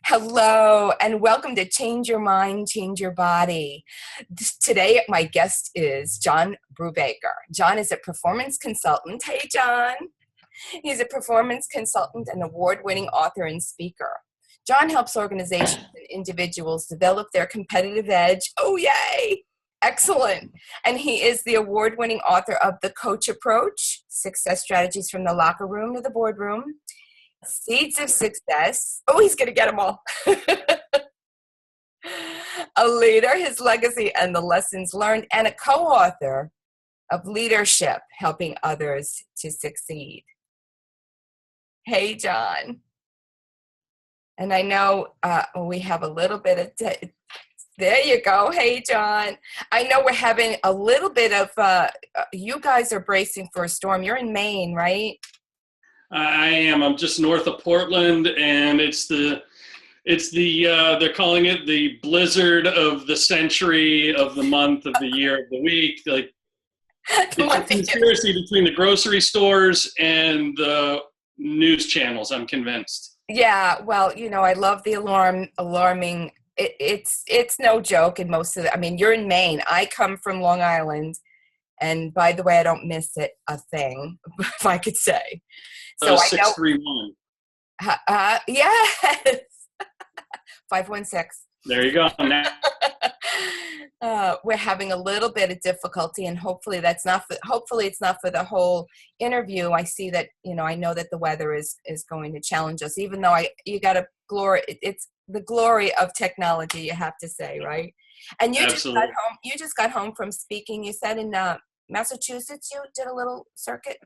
Hello, and welcome to Change Your Mind, Change Your Body. Today, my guest is John Brubaker. John is a performance consultant. Hey, John. He's a performance consultant and award-winning author and speaker. John helps organizations and individuals develop their competitive edge. Oh, yay! Excellent. And he is the award-winning author of The Coach Approach, Success Strategies from the Locker Room to the Boardroom, Seeds of Success. Oh, he's going to get them all. A leader, his legacy, and the lessons learned, and a co-author of Leadership, Helping Others to Succeed. Hey, John. And I know we have a little bit of there you go. Hey, John. I know we're having a little bit of, you guys are bracing for a storm. You're in Maine, right? I am. I'm just north of Portland, and they're calling it the blizzard of the century, of the month, of the year, of the week. Like, it's a conspiracy between the grocery stores and the news channels, I'm convinced. Yeah, well, I love the alarming. It's no joke in most of the, I mean, you're in Maine. I come from Long Island. And by the way, I don't miss it a thing, if I could say. So 631. Yes. 516. There you go. We're having a little bit of difficulty, and hopefully it's not for the whole interview. I see that, I know that the weather is going to challenge us, even though it's the glory of technology, you have to say, right? And you just got home from speaking, you said, in Massachusetts. You did a little circuit.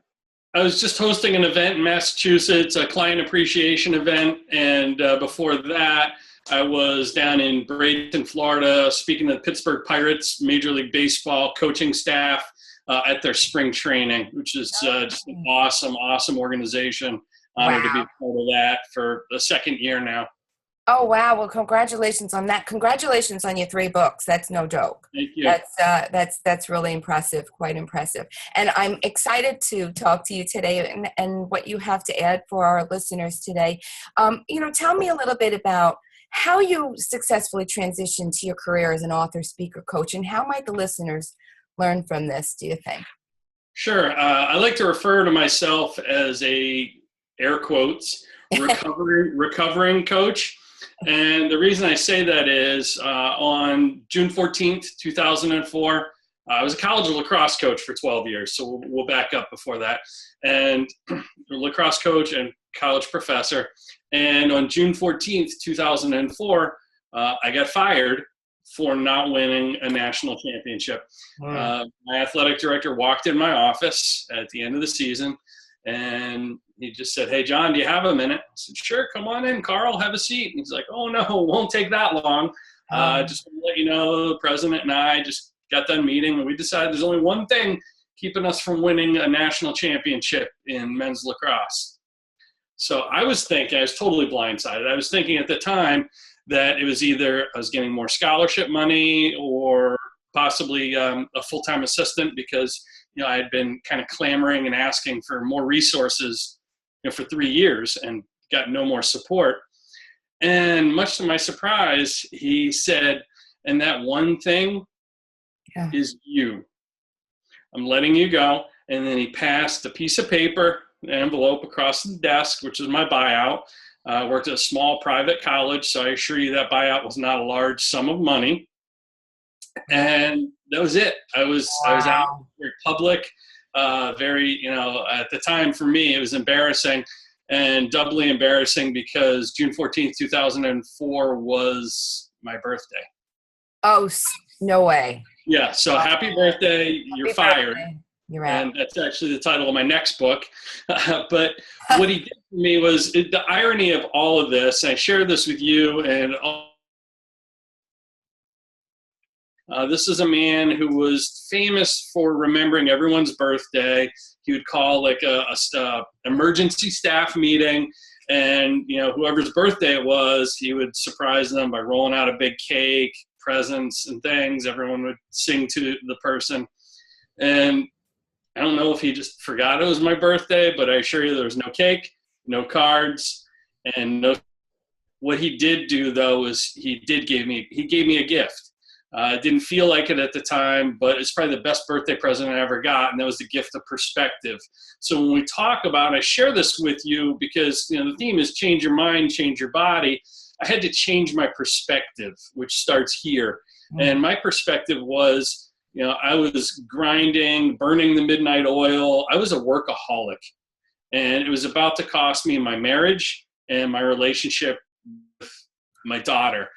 I was just hosting an event in Massachusetts, a client appreciation event, and before that, I was down in Bradenton, Florida, speaking to the Pittsburgh Pirates Major League Baseball coaching staff at their spring training, which is just an awesome organization. Honored to be part of that for the second year now. Oh, wow. Well, congratulations on that. Congratulations on your 3 books. That's no joke. Thank you. That's really impressive, quite impressive. And I'm excited to talk to you today and what you have to add for our listeners today. Tell me a little bit about how you successfully transitioned to your career as an author, speaker, coach, and how might the listeners learn from this, do you think? Sure. I like to refer to myself as a, air quotes, recovering coach. And the reason I say that is on June 14th, 2004, I was a college lacrosse coach for 12 years. So we'll back up before that. And lacrosse coach and college professor. And on June 14th, 2004, I got fired for not winning a national championship. My athletic director walked in my office at the end of the season, and he just said, "Hey, John, do you have a minute?" I said, "Sure, come on in, Carl, have a seat." And he's like, "Oh, no, it won't take that long. Just to let you know, the president and I just got done meeting, and we decided there's only one thing keeping us from winning a national championship in men's lacrosse." So I was totally blindsided. I was thinking at the time that it was either I was getting more scholarship money or possibly a full-time assistant, because I had been kind of clamoring and asking for more resources for 3 years and got no more support. And much to my surprise, he said, "And that one thing is you. I'm letting you go." And then he passed a piece of paper, an envelope across the desk, which is my buyout. I worked at a small private college, so I assure you that buyout was not a large sum of money. And that was it. I was out very public, very, at the time for me, it was embarrassing, and doubly embarrassing because June 14th, 2004 was my birthday. Oh, no way. Yeah. So happy birthday. You're fired. You're out. And that's actually the title of my next book. But what he did for me was the irony of all of this. I share this with you, and this is a man who was famous for remembering everyone's birthday. He would call like a emergency staff meeting, and whoever's birthday it was, he would surprise them by rolling out a big cake, presents, and things. Everyone would sing to the person, and I don't know if he just forgot it was my birthday, but I assure you there was no cake, no cards, and no What he did do, though, is he gave me a gift. It didn't feel like it at the time, but it's probably the best birthday present I ever got, and that was the gift of perspective. So when we talk about, and I share this with you because the theme is change your mind, change your body. I had to change my perspective, which starts here. And my perspective was, I was grinding, burning the midnight oil. I was a workaholic, and it was about to cost me my marriage and my relationship with my daughter.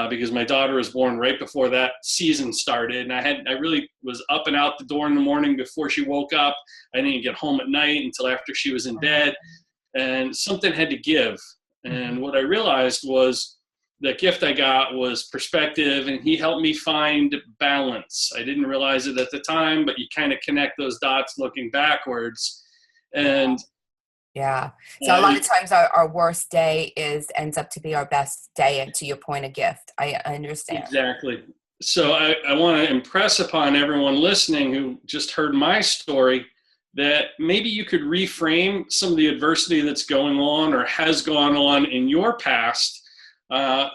Because my daughter was born right before that season started, and I really was up and out the door in the morning before she woke up. I didn't get home at night until after she was in bed, and something had to give. And what I realized was the gift I got was perspective, and he helped me find balance. I didn't realize it at the time, but you kind of connect those dots looking backwards. And yeah. So a lot of times our worst day ends up to be our best day, and to your point, a gift. I understand. Exactly. So I want to impress upon everyone listening who just heard my story that maybe you could reframe some of the adversity that's going on or has gone on in your past, so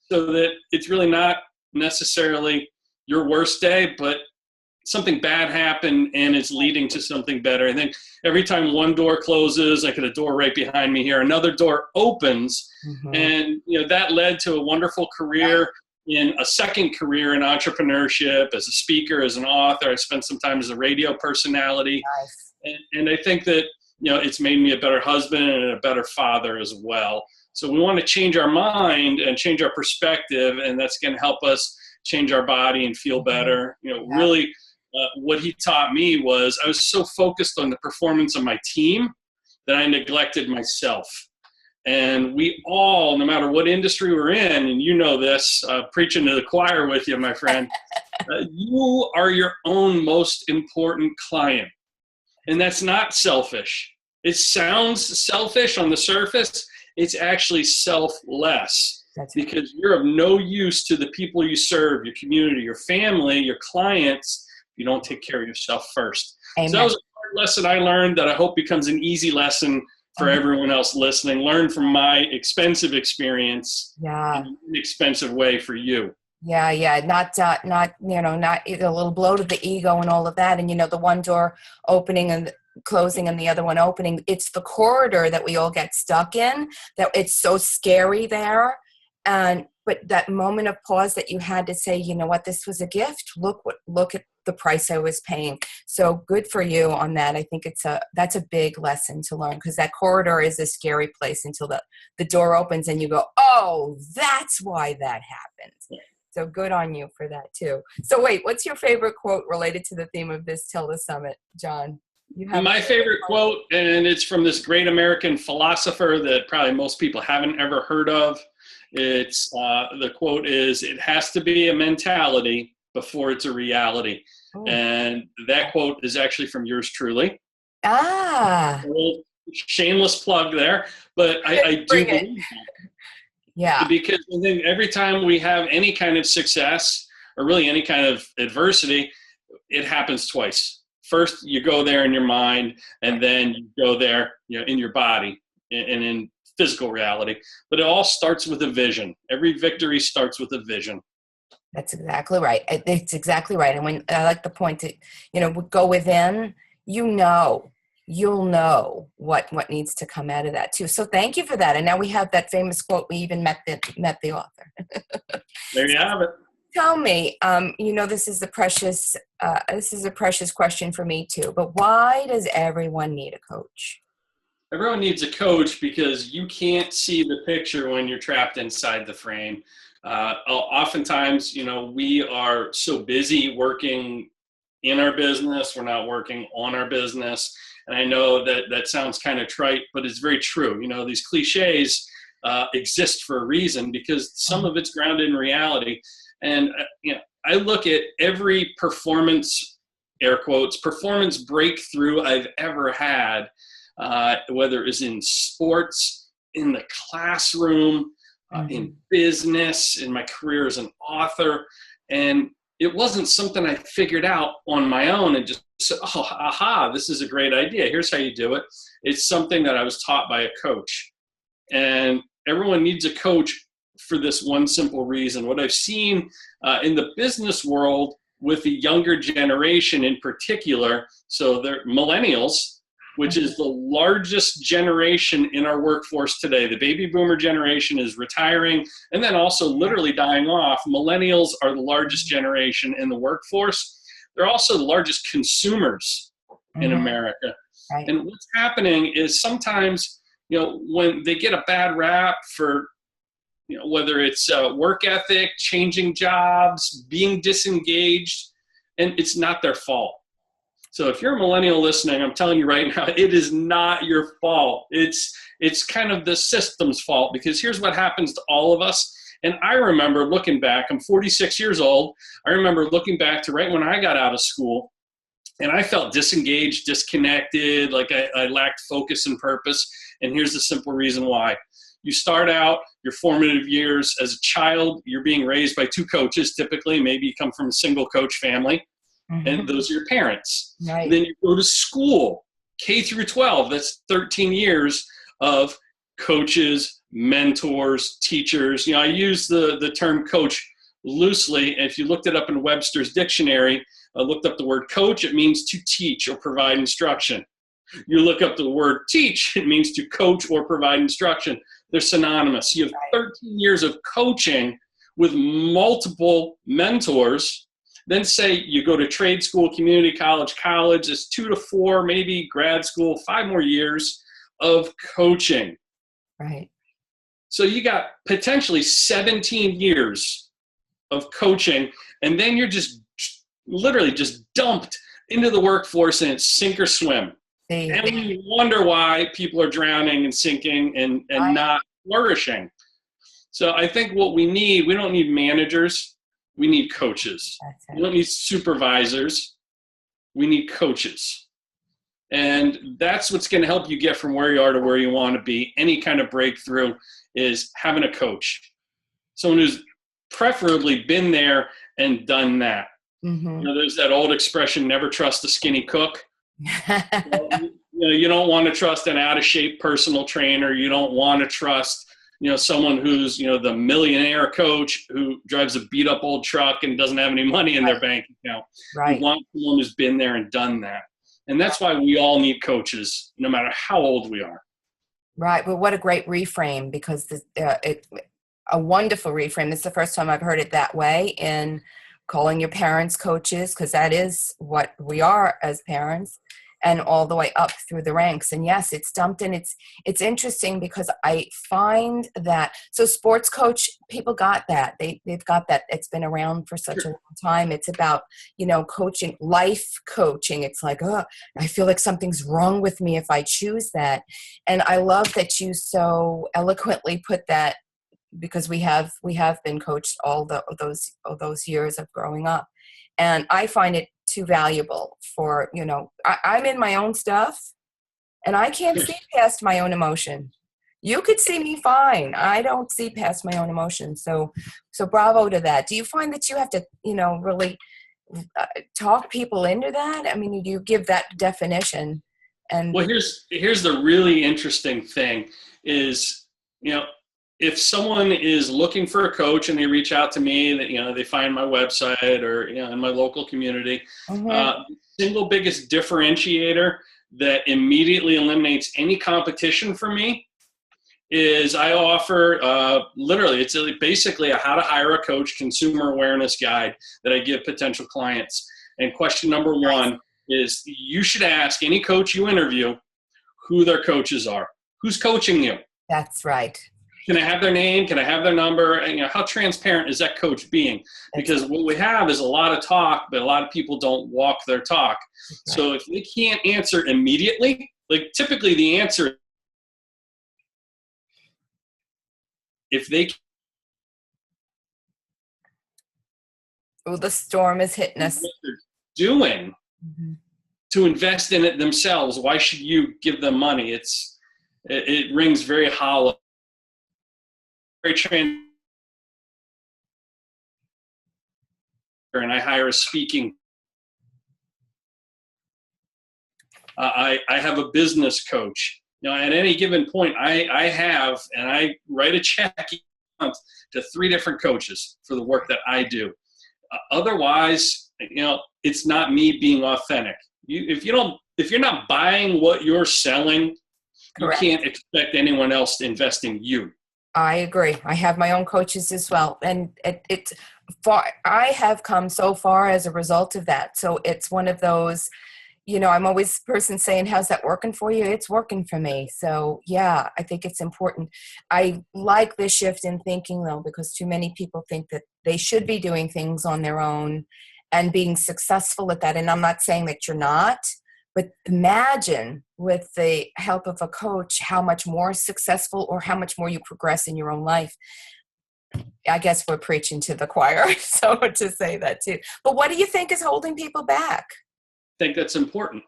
that it's really not necessarily your worst day, but something bad happened and it's leading to something better. I think every time one door closes, like at a door right behind me here, another door opens. And that led to a wonderful career in a second career in entrepreneurship, as a speaker, as an author. I spent some time as a radio personality. And I think that it's made me a better husband and a better father as well. So we want to change our mind and change our perspective, and that's going to help us change our body and feel better. Really, what he taught me was I was so focused on the performance of my team that I neglected myself. And we all, no matter what industry we're in, and this, preaching to the choir with you, my friend, you are your own most important client. And that's not selfish. It sounds selfish on the surface. It's actually selfless. Because you're of no use to the people you serve, your community, your family, your clients, if you don't take care of yourself first. Amen. So that was a hard lesson I learned that I hope becomes an easy lesson for everyone else listening. Learn from my expensive experience in an inexpensive way for you. Not a little blow to the ego and all of that. And the one door opening and closing and the other one opening. It's the corridor that we all get stuck in, that it's so scary there. But that moment of pause that you had to say, you know what, this was a gift. Look at the price I was paying. So good for you on that. I think that's a big lesson to learn, because that corridor is a scary place until the door opens and you go, oh, that's why that happened. So good on you for that too. So wait, what's your favorite quote related to the theme of this Till the Summit, John? My favorite quote, and it's from this great American philosopher that probably most people haven't ever heard of. It's the quote is, "It has to be a mentality before it's a reality." Oh. And that quote is actually from yours truly. A little shameless plug there, but I do believe that. Yeah. Because I think every time we have any kind of success, or really any kind of adversity, it happens twice. First, you go there in your mind, and then you go there, in your body and in physical reality. But it all starts with a vision. Every victory starts with a vision. That's exactly right. It's exactly right. And when I like the point that, go within, you'll know what needs to come out of that too. So thank you for that. And now we have that famous quote. We even met the author. There you have it. Tell me, this is a precious question for me too, but why does everyone need a coach? Everyone needs a coach because you can't see the picture when you're trapped inside the frame. Oftentimes, we are so busy working in our business, we're not working on our business. And I know that sounds kind of trite, but it's very true. These cliches exist for a reason, because some of it's grounded in reality. And, I look at every performance, air quotes, performance breakthrough I've ever had, whether it was in sports, in the classroom, in business, in my career as an author. And it wasn't something I figured out on my own and just said, oh, aha, this is a great idea. Here's how you do it. It's something that I was taught by a coach. And everyone needs a coach for this one simple reason. What I've seen in the business world with the younger generation in particular, so they're millennials, which is the largest generation in our workforce today. The baby boomer generation is retiring and then also literally dying off. Millennials are the largest generation in the workforce. They're also the largest consumers in America. Right. And what's happening is sometimes, when they get a bad rap for, whether it's work ethic, changing jobs, being disengaged, and it's not their fault. So if you're a millennial listening, I'm telling you right now, it is not your fault. It's kind of the system's fault, because here's what happens to all of us. And I remember looking back, I'm 46 years old. I remember looking back to right when I got out of school, and I felt disengaged, disconnected, like I lacked focus and purpose. And here's the simple reason why. You start out your formative years as a child, you're being raised by two coaches, typically. Maybe you come from a single coach family, and those are your parents. Right. Then you go to school, K through 12. That's 13 years of coaches, mentors, teachers. I use the term coach loosely. If you looked it up in Webster's dictionary, I looked up the word coach, it means to teach or provide instruction. You look up the word teach, it means to coach or provide instruction. They're synonymous. You have 13 years of coaching with multiple mentors. Then say you go to trade school, community college, it's 2 to 4, maybe grad school, 5 more years of coaching. Right. So you got potentially 17 years of coaching, and then you're just literally just dumped into the workforce, and it's sink or swim. And we wonder why people are drowning and sinking and not flourishing. So I think what we don't need managers, we need coaches. We don't need supervisors, we need coaches. And that's what's going to help you get from where you are to where you want to be. Any kind of breakthrough is having a coach. Someone who's preferably been there and done that. There's that old expression, never trust a skinny cook. You don't want to trust an out-of-shape personal trainer. You don't want to trust, someone who's, the millionaire coach who drives a beat-up old truck and doesn't have any money in their bank account. Right. You want someone who's been there and done that. And that's why we all need coaches, no matter how old we are. Right. Well, what a great reframe, because a wonderful reframe. It's the first time I've heard it that way, in calling your parents coaches, because that is what we are as parents, and all the way up through the ranks. And yes, it's dumped in. It's interesting because I find that, so sports coach, people got that. They've got that. It's been around for such a long time. It's about, coaching, life coaching. It's like, oh, I feel like something's wrong with me if I choose that. And I love that you so eloquently put that, because we have been coached all those years of growing up, and I find it too valuable for, I'm in my own stuff, and I can't see past my own emotion. You could see me fine. I don't see past my own emotion. So bravo to that. Do you find that you have to, really talk people into that? I mean, you give that definition, and well, here's the really interesting thing is, if someone is looking for a coach and they reach out to me, that they find my website or in my local community, the single biggest differentiator that immediately eliminates any competition for me is I offer literally, it's basically a how to hire a coach consumer awareness guide that I give potential clients. And question number 1 is, you should ask any coach you interview who their coaches are. Who's coaching you? That's right. Can I have their name? Can I have their number? And, how transparent is that coach being? Because what we have is a lot of talk, but a lot of people don't walk their talk. Right. So if they can't answer immediately, like typically the answer, if they the storm is hitting us. What they're doing to invest in it themselves, why should you give them money? It rings very hollow. And I hire a speaking. I have a business coach. at any given point, and I write a check each month to 3 different coaches for the work that I do. Otherwise, it's not me being authentic. If you're not buying what you're selling, Correct. you can't expect anyone else to invest in you. I agree. I have my own coaches as well. And I have come so far as a result of that. So it's one of those, I'm always the person saying, how's that working for you? It's working for me. So yeah, I think it's important. I like this shift in thinking though, because too many people think that they should be doing things on their own and being successful at that. And I'm not saying that you're not, but imagine with the help of a coach, how much more successful or how much more you progress in your own life. I guess we're preaching to the choir, so to say that too. But what do you think is holding people back? I think that's important.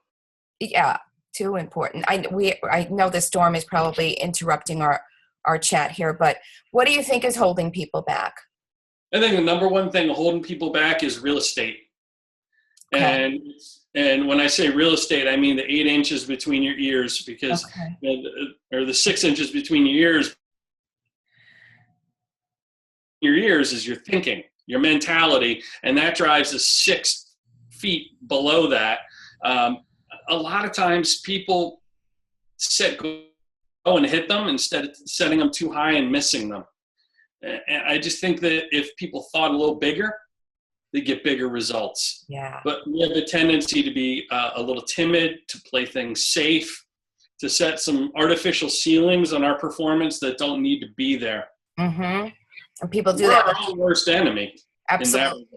Yeah, too important. I know the storm is probably interrupting our chat here, but what do you think is holding people back? I think the number one thing holding people back is real estate. Okay. And when I say real estate, I mean the 8 inches between your ears, because or the 6 inches between your ears. Your ears is your thinking, your mentality, and that drives the 6 feet below that. A lot of times people go and hit them instead of setting them too high and missing them. And I just think that if people thought a little bigger, they get bigger results. Yeah. But we have a tendency to be a little timid, to play things safe, to set some artificial ceilings on our performance that don't need to be there. Mm-hmm. And people do We're that. Our own worst enemy. Absolutely.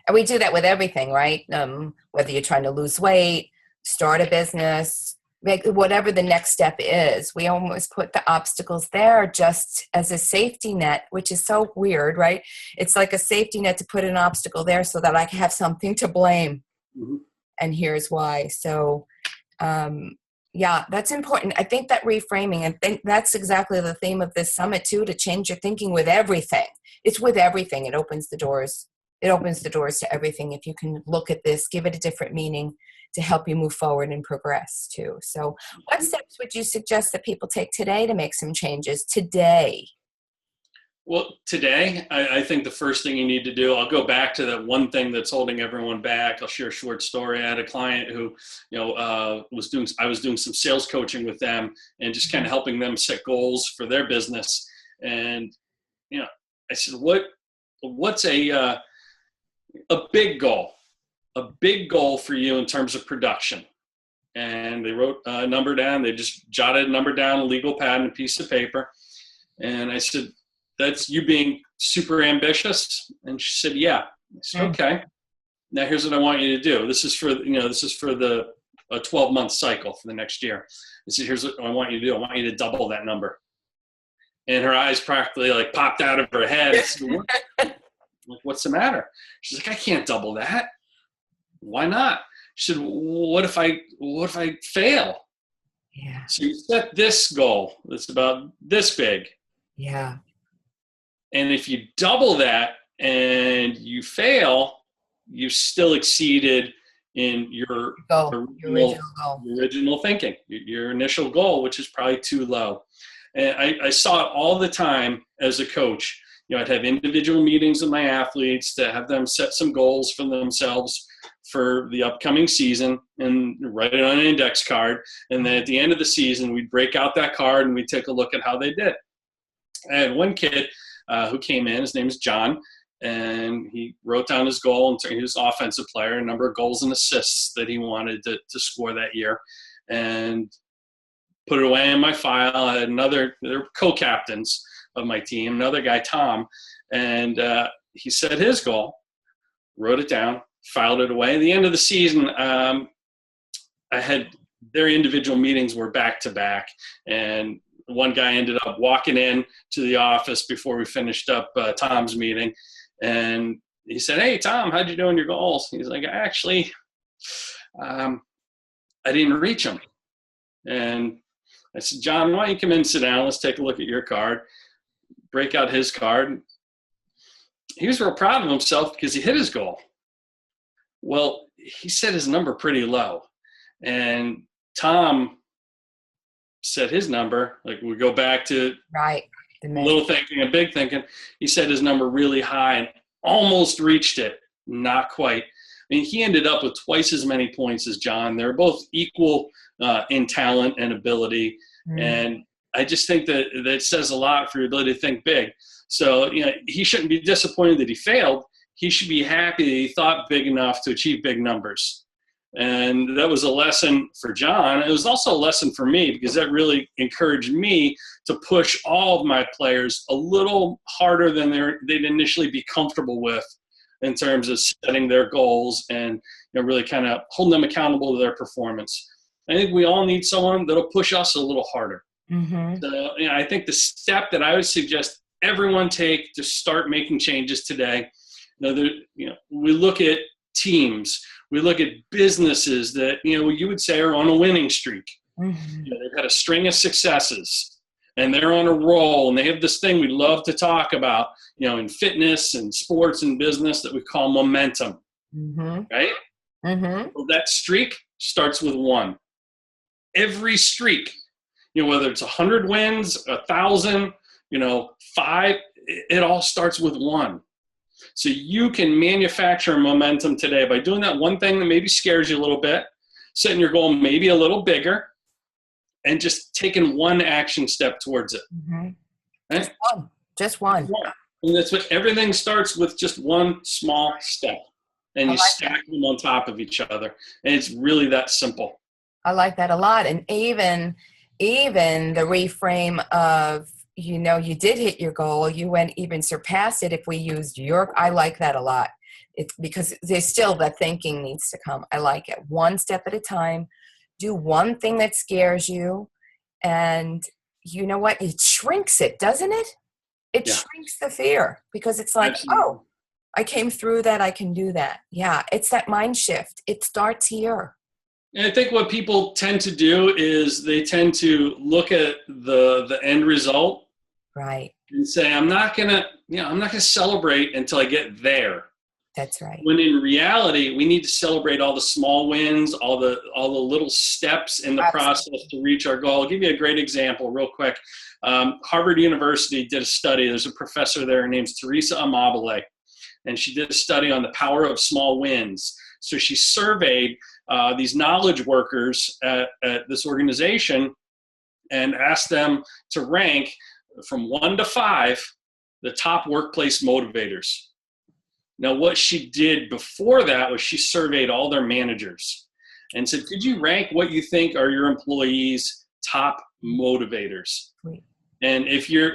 And we do that with everything, right? Whether you're trying to lose weight, start a business, whatever the next step is, we almost put the obstacles there just as a safety net, which is so weird, right? It's like a safety net to put an obstacle there so that I can have something to blame. Mm-hmm. And here's why. So, yeah, that's important. I think that reframing, I think that's exactly the theme of this summit too, to change your thinking with everything. It's with everything. It opens the doors. It opens the doors to everything. If you can look at this, give it a different meaning to help you move forward and progress too. So what steps would you suggest that people take today to make some changes today? Well, today, I think the first thing you need to do, I'll go back to that one thing that's holding everyone back. I'll share a short story. I had a client who, I was doing some sales coaching with them and just kind of helping them set goals for their business. And, I said, what's a big goal? A big goal for you in terms of production? And they wrote a number down. They just jotted a number down, a legal pad and a piece of paper. And I said, that's you being super ambitious? And she said, yeah. I said, okay. Now here's what I want you to do. This is for the 12-month cycle for the next year. I said, here's what I want you to do. I want you to double that number. And her eyes practically popped out of her head. I said, what's the matter? She's like, I can't double that. Why not? She said, what if I fail? Yeah. So you set this goal that's about this big. Yeah. And if you double that and you fail, you've still exceeded in your original thinking, your initial goal, which is probably too low. And I saw it all the time as a coach. I'd have individual meetings with my athletes to have them set some goals for themselves for the upcoming season and write it on an index card. And then at the end of the season, we'd break out that card and we'd take a look at how they did. I had one kid who came in, his name is John, and he wrote down his goal, and he was an offensive player, a number of goals and assists that he wanted to score that year, and put it away in my file. I had they're co-captains of my team, another guy, Tom, and he set his goal, wrote it down, filed it away. At the end of the season, I had their individual meetings were back to back, and one guy ended up walking in to the office before we finished up Tom's meeting, and he said, "Hey, Tom, how'd you do in your goals?" He's like, "Actually, I didn't reach them." And I said, "John, why don't you come in and sit down? Let's take a look at your card." Break out his card. He was real proud of himself because he hit his goal. Well, he set his number pretty low, and Tom said his number, like we go back to Right. little thinking and big thinking, he said his number really high and almost reached it. Not quite. I mean, he ended up with twice as many points as John. They're both equal in talent and ability. And I just think that says a lot for your ability to think big. So, he shouldn't be disappointed that he failed. He should be happy that he thought big enough to achieve big numbers. And that was a lesson for John. It was also a lesson for me because that really encouraged me to push all of my players a little harder than they'd initially be comfortable with in terms of setting their goals and really kind of holding them accountable to their performance. I think we all need someone that'll push us a little harder. Mm-hmm. So, I think the step that I would suggest everyone take to start making changes today, we look at teams, we look at businesses that, you would say are on a winning streak. Mm-hmm. They've had a string of successes and they're on a roll and they have this thing we love to talk about, in fitness and sports and business that we call momentum, right? Mm-hmm. Well, that streak starts with one. Every streak, whether it's 100 wins, 1,000, 5, it all starts with one. So you can manufacture momentum today by doing that one thing that maybe scares you a little bit, setting your goal maybe a little bigger, and just taking one action step towards it. Mm-hmm. Right? Just one. And that's what everything starts with, just one small step. And you stack them on top of each other. And it's really that simple. I like that a lot. And even the reframe of, you did hit your goal, you went even surpassed it if we used I like that a lot. It's because there's still that thinking needs to come. I like it. One step at a time. Do one thing that scares you. And you know what? It shrinks it, doesn't it? It shrinks the fear because it's like, Absolutely. I came through that. I can do that. Yeah. It's that mind shift. It starts here. And I think what people tend to do is they tend to look at the end result, right, and say, I'm not gonna celebrate until I get there. That's right. When in reality, we need to celebrate all the small wins, all the little steps in the process to reach our goal. I'll give you a great example real quick. Harvard University did a study. There's a professor there named Teresa Amabile, and she did a study on the power of small wins. So she surveyed these knowledge workers at this organization and asked them to rank from 1 to 5 the top workplace motivators. Now, what she did before that was she surveyed all their managers and said, could you rank what you think are your employees' top motivators? Right. And if you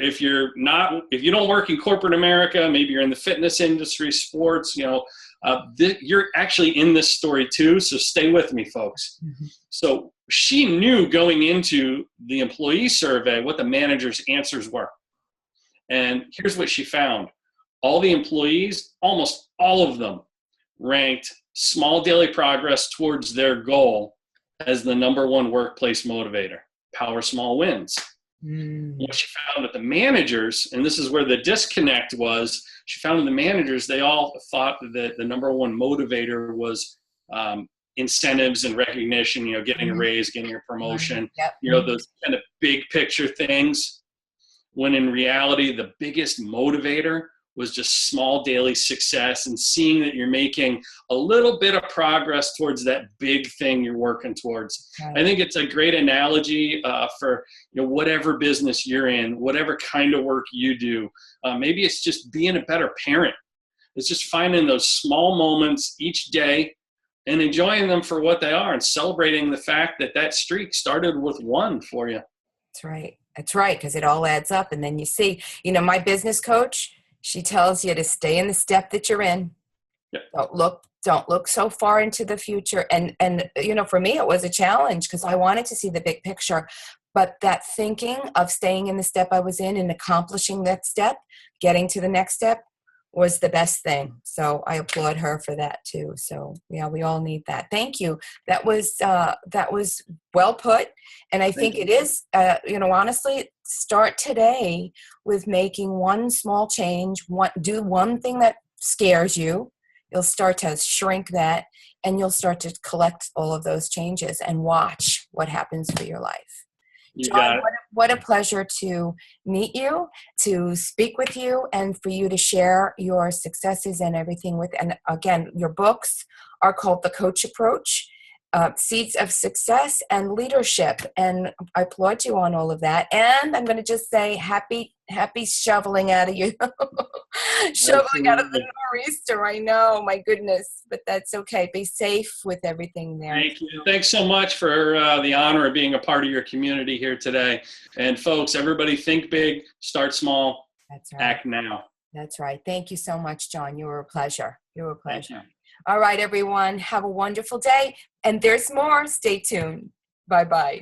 don't work in corporate America, maybe you're in the fitness industry, sports, you're actually in this story too. So stay with me, folks. Mm-hmm. So she knew going into the employee survey what the manager's answers were. And here's what she found. All the employees, almost all of them, ranked small daily progress towards their goal as the number one workplace motivator. Power small wins. What she found with the managers, and this is where the disconnect was, she found in the managers, they all thought that the number one motivator was incentives and recognition, getting a raise, getting a promotion, those kind of big picture things. When in reality, the biggest motivator was just small daily success and seeing that you're making a little bit of progress towards that big thing you're working towards. Right. I think it's a great analogy for whatever business you're in, whatever kind of work you do. Maybe it's just being a better parent. It's just finding those small moments each day and enjoying them for what they are and celebrating the fact that streak started with one for you. That's right. That's right, because it all adds up. And then you see, my business coach, she tells you to stay in the step that you're in. Yep. Don't look so far into the future. And for me, it was a challenge because I wanted to see the big picture. But that thinking of staying in the step I was in and accomplishing that step, getting to the next step, was the best thing. So I applaud her for that too. So yeah, we all need that. Thank you. That was well put. And I think it is, honestly, start today with making one small change. Do one thing that scares you. You'll start to shrink that and you'll start to collect all of those changes and watch what happens for your life. You John, got it. what a pleasure to meet you, to speak with you, and for you to share your successes and everything with. And again, your books are called The Coach Approach, Seeds of Success and Leadership. And I applaud you on all of that. And I'm going to just say happy shoveling out of you. Shoveling out of the Absolutely. nor'easter, I know, my goodness, but that's okay. Be safe with everything there. Thank you. Thanks so much for the honor of being a part of your community here today. And folks, everybody think big, start small, That's right. act now. That's right. Thank you so much, John. You were a pleasure. You were a Thank pleasure. you. All right, everyone. Have a wonderful day. And there's more. Stay tuned. Bye-bye.